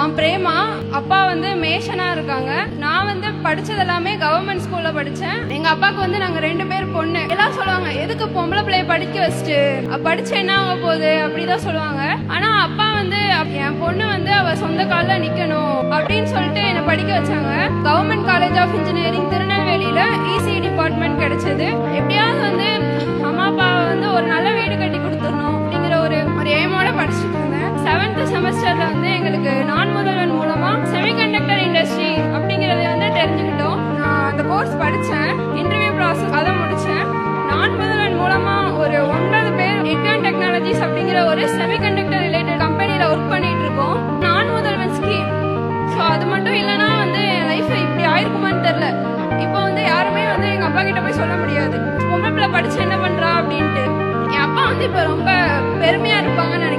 நான் பிரேமா. அப்பா வந்து மேஷனா இருக்காங்க. நான் வந்து படிச்சது எல்லாமே கவர்மெண்ட் ஸ்கூல்ல படிச்சேன். எங்க அப்பாவுக்கு வந்து நாங்க 2 பேர் பொண்ணு. எல்லாம் சொல்லுவாங்க, எதுக்கு பொம்பளை பிள்ளைய படிக்க வச்சுட்டு படிச்சு என்ன ஆக போகுது அப்படிதான் சொல்லுவாங்க. ஆனா அப்பா வந்து என் பொண்ணு வந்து அவ சொந்த கால்ல நிக்கணும் அப்படின்னு சொல்லிட்டு என்ன படிக்க வச்சாங்க. கவர்மெண்ட் காலேஜ் ஆஃப் இன்ஜினியரிங் திருநெல்வேலியில இசி டிபார்ட்மெண்ட் கிடைச்சது. எப்படியாவது வந்து அம்மா அப்பா வந்து ஒரு நல்ல வீடு கட்டி கொடுத்துடணும் அப்படிங்கிற ஒரு எய்மோட படிச்சுட்டு இருந்தேன். 7th செமஸ்டர்ல வந்து எங்களுக்கு நான் முதல்வன் மூலமா செமிகண்டக்டர் இண்டஸ்ட்ரி அப்படிங்கறத வந்து தெரிஞ்சுக்கிட்டோம். நான் அந்த கோர்ஸ் படிச்சேன். இன்டர்வியூ ப்ராசஸ் அதை முடிச்சேன். நான் முதல்வன் மூலமா ஒரு 9 பேர் எட்கான் டெக்னாலஜிஸ் அப்படிங்கிற ஒரு செமிகண்டக்டர் ரிலேட்டட் கம்பெனில ஒர்க் பண்ணிட்டு இருக்கோம். நான் முதல்வன் ஸ்கீம். ஸோ அது மட்டும் இல்லைன்னா வந்து என் லைஃப் இப்படி ஆயிருக்குமான்னு தெரியல. இப்போ வந்து யாருமே வந்து எங்க அப்பா கிட்ட போய் சொல்ல முடியாது, பொம்பளை பிள்ளை படிச்சு என்ன பண்றா அப்படின்ட்டு. என் அப்பா வந்து இப்ப ரொம்ப பெருமையா இருப்பாங்கன்னு நினைக்கிறேன்.